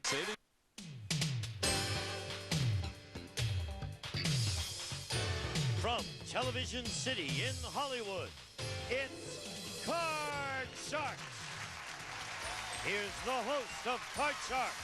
From Television City in Hollywood, it's Card Sharks. Here's the host of Card Sharks,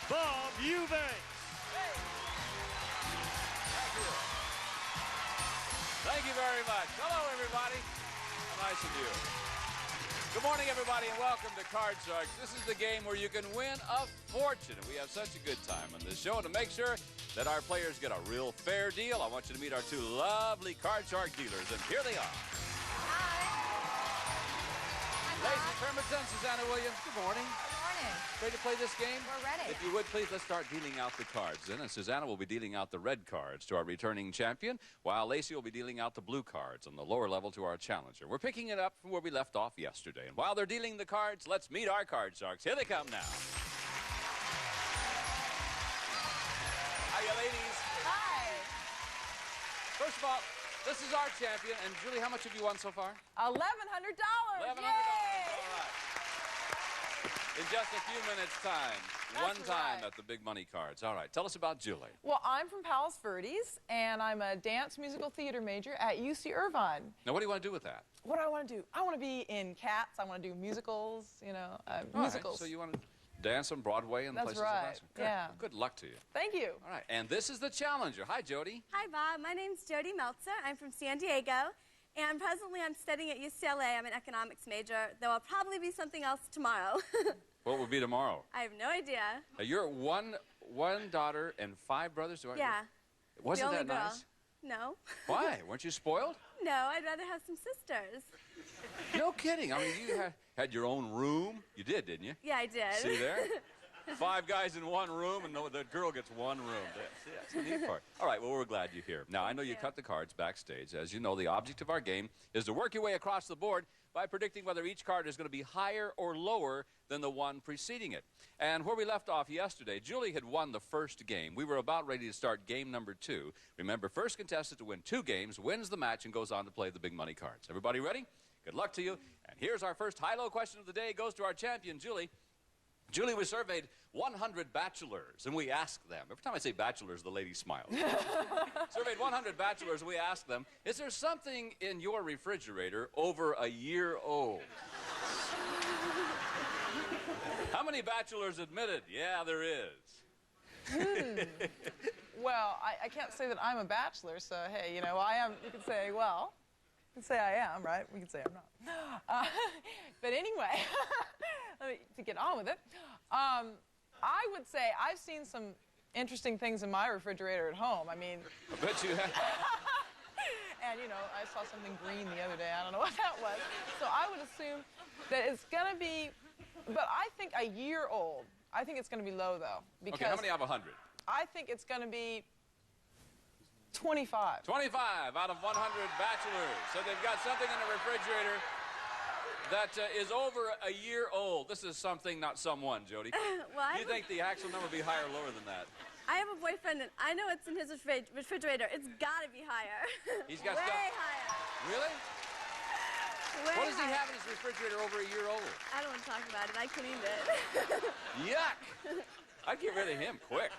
Bob Eubanks. Thank you very much. Hello, everybody. How nice of you. Good morning, everybody, and welcome to Card Sharks. This is the game where you can win a fortune. And we have such a good time on this show. And to make sure that our players get a real fair deal, I want you to meet our two lovely Card Shark dealers. And here they are. Hi. Lacey Pemberton, Susanna Williams, good morning. Good morning. Ready to play this game? We're ready. If you would, please, let's start dealing out the cards then. And Susanna will be dealing out the red cards to our returning champion, while Lacey will be dealing out the blue cards on the lower level to our challenger. We're picking it up from where we left off yesterday. And while they're dealing the cards, let's meet our Card Sharks. Here they come now. Hiya, ladies. Hi. First of all, this is our champion. And Julie, how much have you won so far? $1,100. $1,100. Yay! All right. In just a few minutes' time. That's One time right. at the big money cards. All right, tell us about Julie. Well, I'm from Palos Verdes, and I'm a dance musical theater major at UC Irvine. Now, what do you want to do with that? What do I want to do? I want to be in Cats. I want to do musicals, you know, All musicals. right, so you want to dance on Broadway and That's places right, like that? Good. yeah. Well, good luck to you. Thank you. All right, and this is the challenger. Hi, Jodi. Hi, Bob. My name's Jodi Meltzer. I'm from San Diego, and presently I'm studying at UCLA. I'm an economics major. There will probably be something else tomorrow. What will be tomorrow? I have no idea. Now, you're one daughter and 5 brothers? Yeah. Wasn't the that only girl. nice? No. Why? Weren't you spoiled? No, I'd rather have some sisters. No kidding. I mean, you had your own room. You did, didn't you? Yeah, I did. See there? 5 guys in one room, and the girl gets one room. That's the neat part. All right, well, we're glad you're here. Now, I know you cut the cards backstage. As you know, the object of our game is to work your way across the board by predicting whether each card is going to be higher or lower than the one preceding it. And where we left off yesterday, Julie had won the first game. We were about ready to start game number 2. Remember, first contestant to win 2 games wins the match and goes on to play the big money cards. Everybody ready? Good luck to you. And here's our first high-low question of the day. It goes to our champion, Julie. Julie, we surveyed 100 bachelors, and we asked them. Every time I say bachelors, the lady smiles. Surveyed 100 bachelors, and we asked them, is there something in your refrigerator over a year old? How many bachelors admitted? Yeah, there is. Well, I can't say that I'm a bachelor, so hey, you know, I am. You can say, well, you can say I am, right? We can say I'm not. But anyway, to get on with it, I would say I've seen some interesting things in my refrigerator at home. I mean, I bet you have. and you know, I saw something green the other day. I don't know what that was. So I would assume that it's going to be, but I think a year old. I think it's going to be low though, because Okay, how many out of 100? I think it's going to be 25. 25 out of 100 bachelors. So they've got something in the refrigerator that is over a year old. This is something, not someone, Jodi. Well, Do you think the actual number will be higher or lower than that? I have a boyfriend, and I know it's in his refrigerator. It's got to be higher. He's got Way stuff. higher. Really? Way What does he higher. have in his refrigerator over a year old? I don't want to talk about it. I cleaned it. Yuck! I'd get rid of him quick.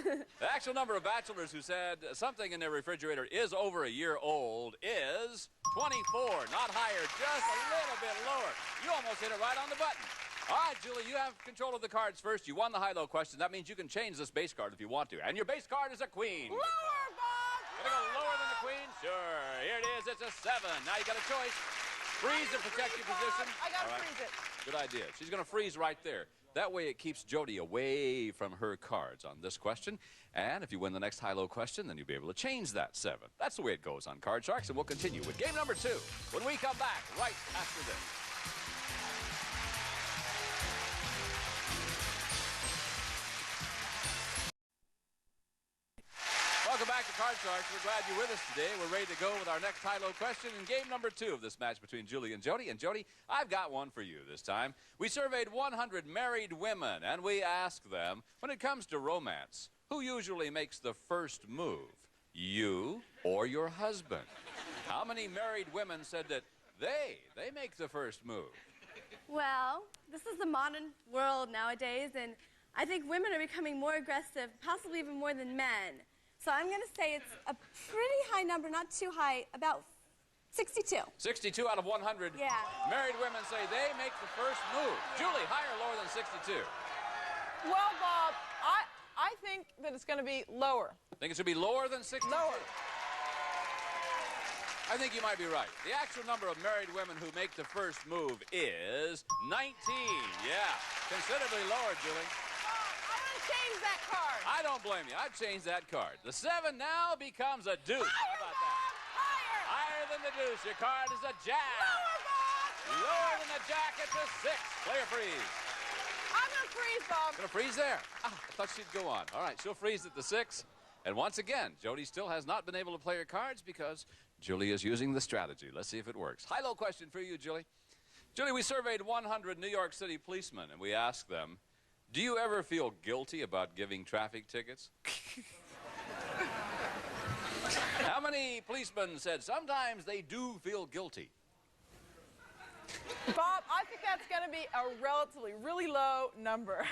The actual number of bachelors who said something in their refrigerator is over a year old is 24. Not higher, just a little bit lower. You almost hit it right on the button. All right, Julie, you have control of the cards first. You won the high-low question. That means you can change this base card if you want to. And your base card is a queen. Lower, Bob! Gonna go lower than the queen? Sure. Here it is. It's a 7. Now you got a choice. Freeze and protect your position. I gotta All right. freeze it. Good idea. She's going to freeze right there. That way it keeps Jodi away from her cards on this question. And if you win the next high-low question, then you'll be able to change that 7. That's the way it goes on Card Sharks, and we'll continue with game number 2 when we come back right after this. Welcome back to Card Sharks. We're glad you're with us today. We're ready to go with our next high-low question in game number 2 of this match between Julie and Jodi. And Jodi, I've got one for you this time. We surveyed 100 married women, and we asked them, when it comes to romance, who usually makes the first move, you or your husband? How many married women said that they make the first move? Well, this is the modern world nowadays, and I think women are becoming more aggressive, possibly even more than men. So I'm going to say it's a pretty high number, not too high, about 62. 62 out of 100. Yeah. Married women say they make the first move. Yeah. Julie, higher or lower than 62? Well, Bob, I think that it's going to be lower. Think it should be lower than 62? Lower. I think you might be right. The actual number of married women who make the first move is 19. Yeah, considerably lower, Julie. I want to change that card. I don't blame you. I'd change that card. The 7 now becomes a deuce. Higher, How about Bob, that? higher. Higher than the deuce. Your card is a jack. Lower, Bob. Lower than the jack. It's a 6. Player freeze. I'm going to freeze, Bob. Gonna freeze there. Ah, I thought she'd go on. All right, she'll freeze at the 6. And once again, Jodi still has not been able to play her cards because Julie is using the strategy. Let's see if it works. High-low question for you, Julie. Julie, we surveyed 100 New York City policemen, and we asked them, do you ever feel guilty about giving traffic tickets? How many policemen said sometimes they do feel guilty? Bob, I think that's going to be a relatively really low number.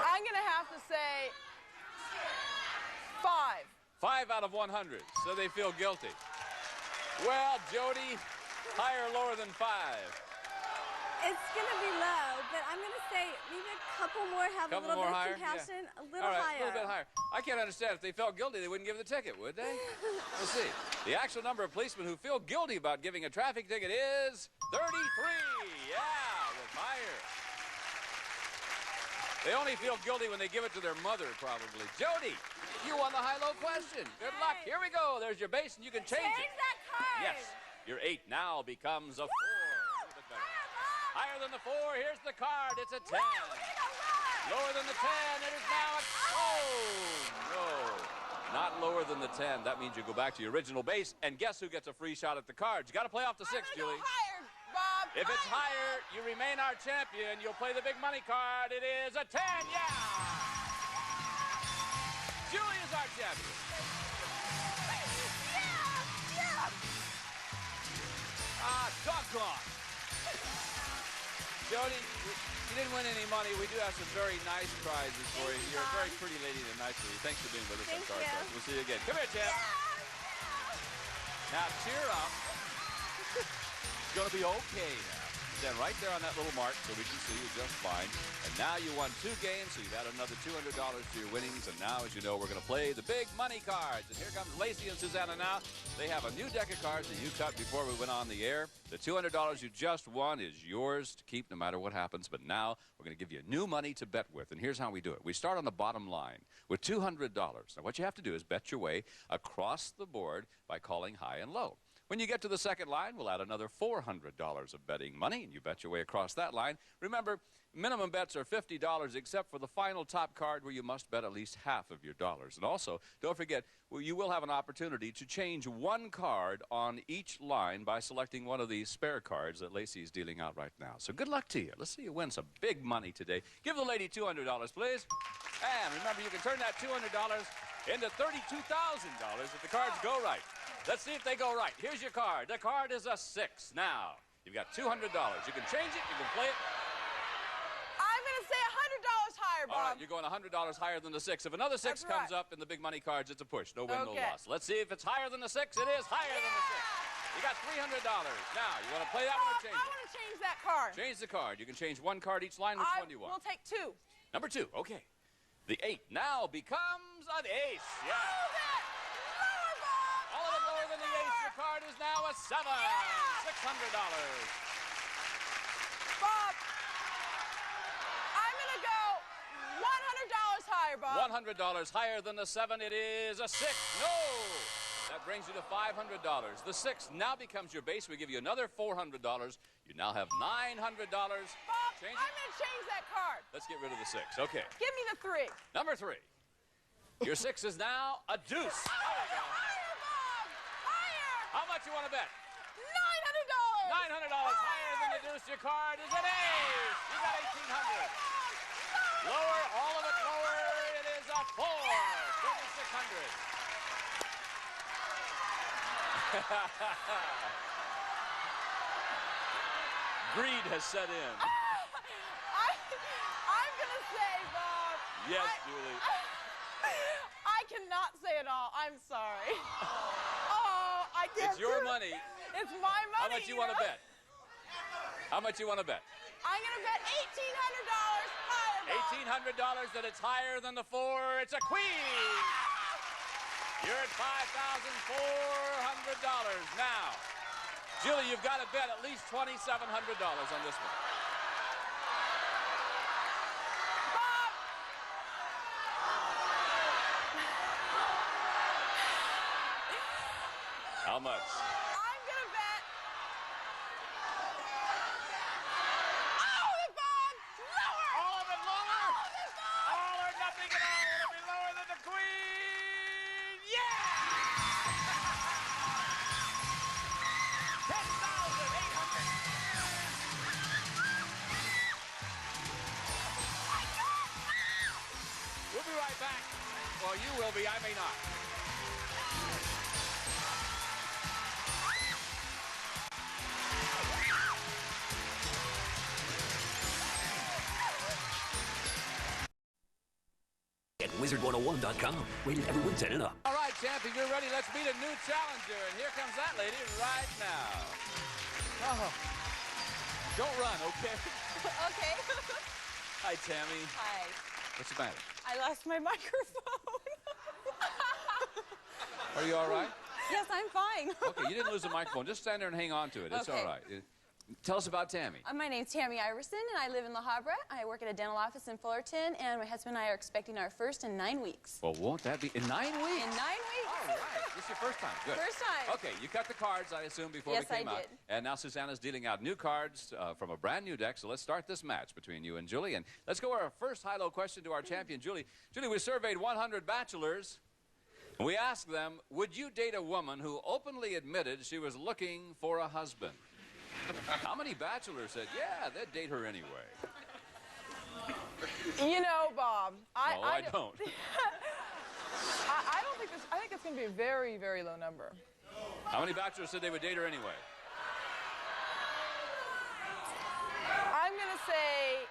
I'm going to have to say 5. 5 out of 100, so they feel guilty. Well, Jodi, higher or lower than 5? It's going to be low, but I'm going to say maybe a couple more have a little bit of compassion, Yeah. a little All right, higher. A little bit higher. I can't understand. If they felt guilty, they wouldn't give the ticket, would they? We'll see. The actual number of policemen who feel guilty about giving a traffic ticket is 33. Yeah, with higher. They only feel guilty when they give it to their mother, probably. Jodi, you won the high-low question. Good luck. Here we go. There's your base, and you can change it. Change that card. Yes. Your 8 now becomes a 4. A little bit better. Higher than the 4, here's the card. It's a 10. Lower than the 10, it is now a... Oh, no. Not lower than the 10. That means you go back to your original base, and guess who gets a free shot at the cards? You got to play off the 6, Julie. Go higher, Bob. If it's higher, you remain our champion. You'll play the big money card. It is a 10, yeah! Julie is our champion. Ah, doggone. Jodi, you didn't win any money. We do have some very nice prizes for you. You're a very pretty lady and nice lady. Thanks for being with us on Card Talk. We'll see you again. Come here, champ. Now, cheer up. It's going to be okay now. Stand right there on that little mark so we can see you just fine. And now you won 2 games, so you've added another $200 to your winnings. And now, as you know, we're going to play the big money cards. And here comes Lacey and Susanna now. They have a new deck of cards that you cut before we went on the air. The $200 you just won is yours to keep no matter what happens. But now we're going to give you new money to bet with. And here's how we do it. We start on the bottom line with $200. Now, what you have to do is bet your way across the board by calling high and low. When you get to the second line, we'll add another $400 of betting money, and you bet your way across that line. Remember, minimum bets are $50 except for the final top card where you must bet at least half of your dollars. And also, don't forget, you will have an opportunity to change 1 card on each line by selecting one of these spare cards that Lacey is dealing out right now. So good luck to you. Let's see you win some big money today. Give the lady $200, please. And remember, you can turn that $200 into $32,000 if the cards go right. Let's see if they go right. Here's your card. The card is a 6. Now, you've got $200. You can change it. You can play it. I'm going to say $100 higher, Bob. All right, you're going $100 higher than the 6. If another 6 comes up in the big money cards, it's a push. No win, no loss. Let's see if it's higher than the 6. It is higher than the 6. You got $300. Now, you want to play that one or change it? I want to change that card. Change the card. You can change 1 card each line. Which one do you want? We'll take 2. Number 2. Okay. The 8 now becomes an ace. Yeah. Lower, Bob. All of it lower than the ace. Your card is now a 7. Yeah. $600. Bob, I'm going to go $100 higher, Bob. $100 higher than the 7. It is a 6. No. That brings you to $500. The 6 now becomes your base. We give you another $400. You now have $900. Bob, Change it? I'm going to change that card. Let's get rid of the 6. Okay. Give me the 3. Number 3. Your 6 is now a deuce. Higher, Bob. Higher. How much you want to bet? $900. $900 higher than the deuce. Your card is an ace. You got $1,800. Lower, all of it lower. It is a 4. $3,600. Greed has set in. to say, Bob. Yes, Julie. I cannot say it all. I'm sorry. Oh, I can't. It's your money. It's my money. How much you want to bet? How much you want to bet? I'm going to bet $1,800 higher, Bob. $1,800 that it's higher than the 4. It's a queen. You're at $5,400 now. Julie, you've got to bet at least $2,700 on this one. Bob! How much? I'm going to bet... All of it, Bob! Lower! All of it lower? All of it, Bob! All or nothing at all. It'll be lower than the queen. Yeah! 10,800. We'll be right back. Well, you will be. I may not. At Wizard101.com. Rated every Wednesday and up. All right, champ, if you're ready, let's meet a new challenger. And here comes that lady right now. Oh. Don't run, okay? Okay. Hi, Tammy. Hi. What's the matter? I lost my microphone. Are you all right? Yes, I'm fine. Okay, you didn't lose the microphone. Just stand there and hang on to it. It's Okay. all right. Tell us about Tammy. My name's Tammy Iverson, and I live in La Habra. I work at a dental office in Fullerton, and my husband and I are expecting our first in 9 weeks. Well, won't that be in 9 weeks? In 9 weeks? All right. This is your first time. Good. First time. Okay, you cut the cards, I assume, before Yes, we came I out. did. And now Susanna's dealing out new cards from a brand new deck. So let's start this match between you and Julie. And let's go our first high-low question to our champion, Julie. Julie, we surveyed 100 bachelors. We asked them, would you date a woman who openly admitted she was looking for a husband? How many bachelors said, yeah, they'd date her anyway? You know, Bob, No, I don't. I don't think this. I think it's going to be a very, very low number. How many bachelors said they would date her anyway? I'm going to say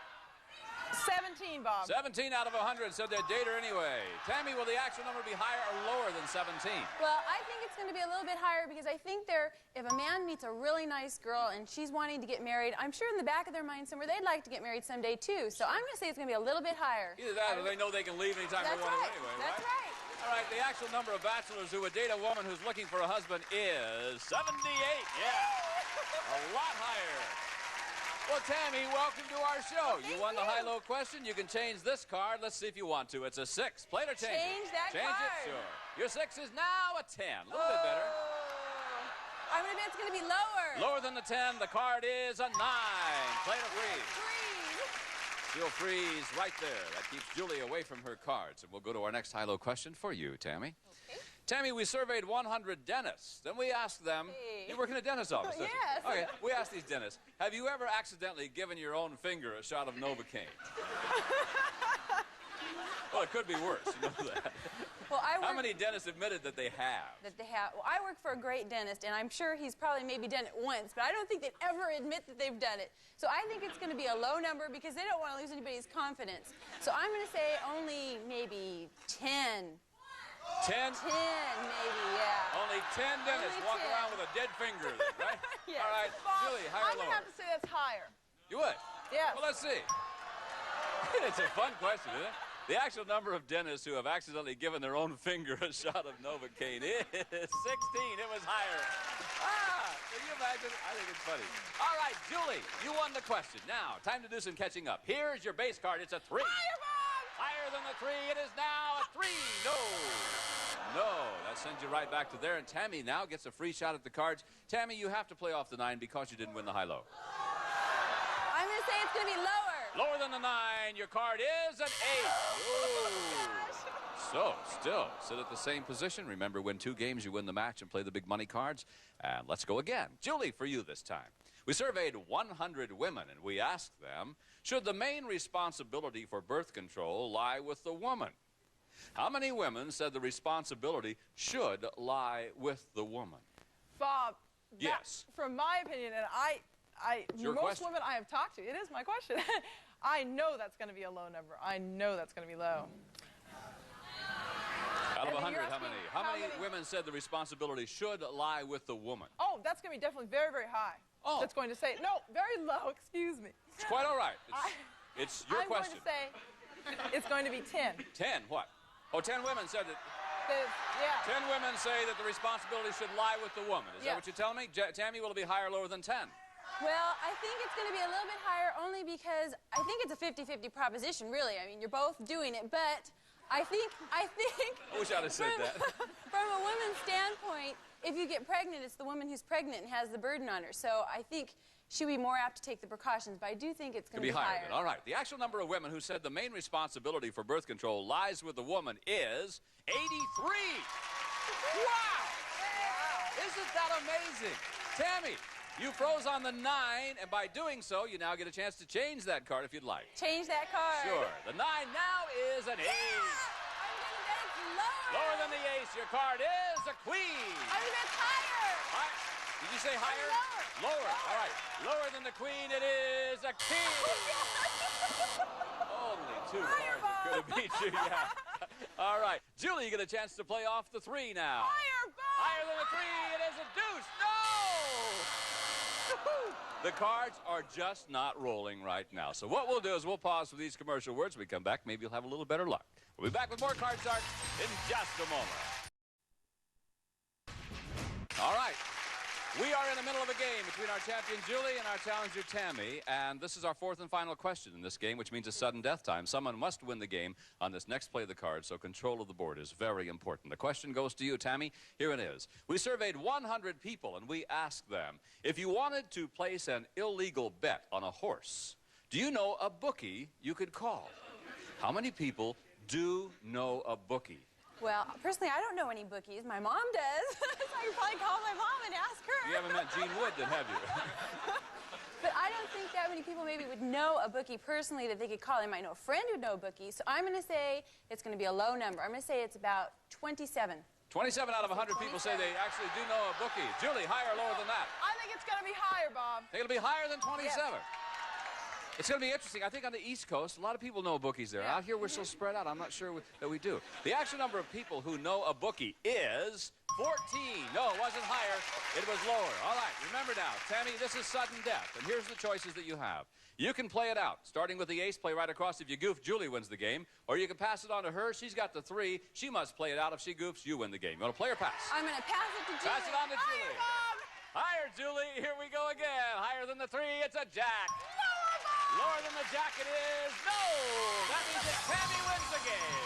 17, Bob. 17 out of 100 said they'd date her anyway. Tammy, will the actual number be higher or lower than 17? Well, I think it's going to be a little bit higher because I think if a man meets a really nice girl and she's wanting to get married, I'm sure in the back of their mind somewhere they'd like to get married someday too. So I'm going to say it's going to be a little bit higher. Either that or they know they can leave anytime they want to anyway, That's right. All right, the actual number of bachelors who would date a woman who's looking for a husband is 78. Yeah, a lot higher. Well, Tammy, welcome to our show. You won the high-low question. You can change this card. Let's see if you want to. It's a 6. Play it or change it. Change that Change card. it, sure. Your 6 is now a 10. A little bit better. I'm going to bet it's going to be lower. Lower than the 10. The card is a 9. Play it or freeze. Freeze. She'll freeze right there. That keeps Julie away from her cards. And we'll go to our next high-low question for you, Tammy. Okay. Tammy, we surveyed 100 dentists. Then we asked them, Hey. you work in a dentist's office, don't you? Yes. Okay, we asked these dentists, have you ever accidentally given your own finger a shot of Novocaine? Well, it could be worse, you know that. Well, How many dentists admitted that they have? Well, I work for a great dentist, and I'm sure he's probably maybe done it once, but I don't think they'd ever admit that they've done it. So I think it's going to be a low number because they don't want to lose anybody's confidence. So I'm going to say only maybe 10. 10? 10, maybe, yeah. Only 10 dentists Only walk 10. around with a dead finger, right? Yes. All right, Bob, Julie, higher I'm or going to lower? have to say that's higher. You would? Yes. Well, let's see. It's a fun question, isn't it? The actual number of dentists who have accidentally given their own finger a shot of Novocaine is 16. It was higher. Can you imagine? I think it's funny. All right, Julie, you won the question. Now, time to do some catching up. Here's your base card. It's a 3. Higher, Bob! Higher than the 3. It is now a 3. No. No. That sends you right back to there. And Tammy now gets a free shot at the cards. Tammy, you have to play off the 9 because you didn't win the high-low. I'm going to say it's going to be lower. Lower than the 9. Your card is an 8. Ooh. So, still, sit at the same position. Remember, win 2 games, you win the match and play the big money cards. And let's go again. Julie, for you this time. We surveyed 100 women, and we asked them, should the main responsibility for birth control lie with the woman? How many women said the responsibility should lie with the woman? Bob. Yes. From my opinion, and your most question. women I have talked to, it is my question. I know that's going to be a low number. I know that's going to be low. Out of And then 100, you're how asking many? me How how many many- women said the responsibility should lie with the woman? Oh, that's going to be definitely very, very high. Oh. That's going to say, no, very low, excuse me. It's quite all right. It's your I'm question. going to say it's going to be 10. 10, what? Oh, 10 women said that. Yeah. 10 women say that the responsibility should lie with the woman. Is that Yes. what you're telling me? Tammy, will it be higher or lower than 10? Well, I think it's going to be a little bit higher only because I think it's a 50-50 proposition, really. I mean, you're both doing it, but I think... I wish I'd have said that. From a woman's standpoint, if you get pregnant, it's the woman who's pregnant and has the burden on her. So I think she'd be more apt to take the precautions, but I do think it's going to be higher. Then. All right. The actual number of women who said the main responsibility for birth control lies with the woman is 83. Wow! Isn't that amazing? Tammy, you froze on the 9, and by doing so, you now get a chance to change that card if you'd like. Change that card. Sure. The 9 now is an ace. I'm going to bet it's lower. Lower than the ace, your card is a queen. I'm going to bet it's higher. Did you say higher? Lower. Lower. All right. Lower than the queen, it is a king. Only 2 Higher, cards could have beat you, yeah. All right. Julie, you get a chance to play off the 3 now. Higher, Bob. Higher than the 3, it is a deuce. No! The cards are just not rolling right now. So what we'll do is we'll pause for these commercial words. When we come back, maybe you'll have a little better luck. We'll be back with more Card Shark in just a moment. All right. We are in the middle of a game between our champion Julie and our challenger Tammy, and this is our 4th and final question in this game, which means it's sudden death time. Someone must win the game on this next play of the card, so control of the board is very important. The question goes to you, Tammy. Here it is. We surveyed 100 people, and we asked them, if you wanted to place an illegal bet on a horse, do you know a bookie you could call? How many people do know a bookie? Well, personally, I don't know any bookies. My mom does. So I could probably call my mom and ask her. You haven't met Gene Wood, then, have you? But I don't think that many people maybe would know a bookie personally that they could call. They might know a friend who'd know a bookie. So I'm going to say it's going to be a low number. I'm going to say it's about 27. 27 out of 100 people say they actually do know a bookie. Julie, higher or lower than that? I think it's going to be higher, Bob. Think it'll be higher than 27? Yes. It's going to be interesting. I think on the East Coast, a lot of people know bookies there. Yeah. Out here, we're so spread out. I'm not sure that we do. The actual number of people who know a bookie is 14. No, it wasn't higher. It was lower. All right, remember now, Tammy, this is sudden death. And here's the choices that you have. You can play it out, starting with the ace, play right across. If you goof, Julie wins the game. Or you can pass it on to her. She's got the 3. She must play it out. If she goofs, you win the game. You want to play or pass? I'm going to pass it to Julie. Pass it on to Julie. Higher, Julie. Here we go again. Higher than the 3. It's a jack. Lower than the jack it is. No! That means that Tammy wins the game.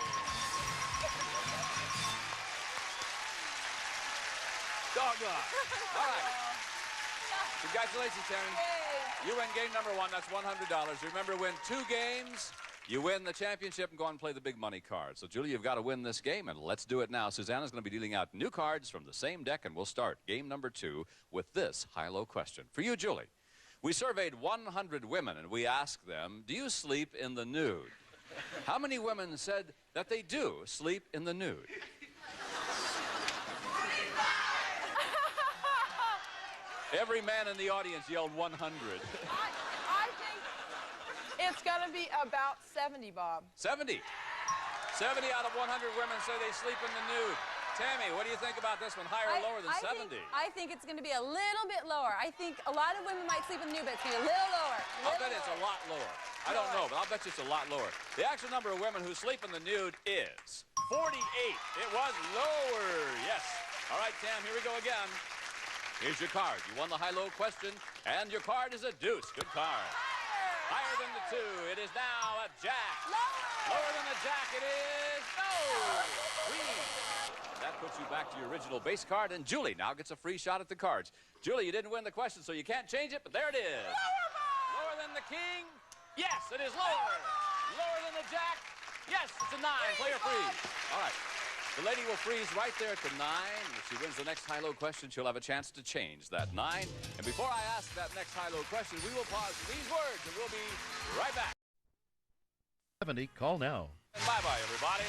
Doggone. All right. Congratulations, Tammy. You win game number 1. That's $100. Remember, win 2 games. You win the championship and go on and play the big money card. So, Julie, you've got to win this game, and let's do it now. Susanna's going to be dealing out new cards from the same deck, and we'll start game number 2 with this high-low question. For you, Julie. We surveyed 100 women, and we asked them, do you sleep in the nude? How many women said that they do sleep in the nude? Every man in the audience yelled 100. I think it's going to be about 70, Bob. 70. 70 out of 100 women say they sleep in the nude. Tammy, what do you think about this one? Higher or lower than 70? I think it's going to be a little bit lower. I think a lot of women might sleep in the nude, but it's going to be a little lower. I'll bet it's a lot lower. I don't know, but I'll bet you it's a lot lower. The actual number of women who sleep in the nude is 48. It was lower. Yes. All right, Tam, here we go again. Here's your card. You won the high-low question, and your card is a deuce. Good card. Higher than the 2. It is now a jack. Lower than the jack. It is no. Queen. That puts you back to your original base card, and Julie now gets a free shot at the cards. Julie, you didn't win the question, so you can't change it, but there it is. Lower than the king? Yes, it is lower. Lower than the jack? Yes, it's a 9. Player freeze. All right. The lady will freeze right there at the 9. If she wins the next high-low question, she'll have a chance to change that 9. And before I ask that next high-low question, we will pause for these words, and we'll be right back. 70, call now. Bye-bye, everybody.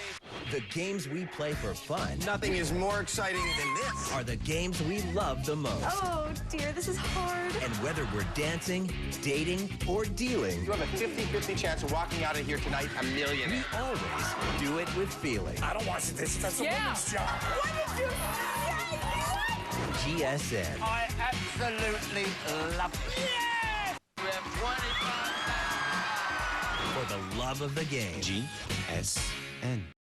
The games we play for fun Nothing is more exciting than this. are the games we love the most. Oh, dear, this is hard. And whether we're dancing, dating, or dealing, You have a 50-50 chance of walking out of here tonight a we millionaire. always do it with feeling. I don't watch this. That's a woman's job. What did you say? GSN. I absolutely love it. Yes! We have 25,000. For the love of the game. GSN.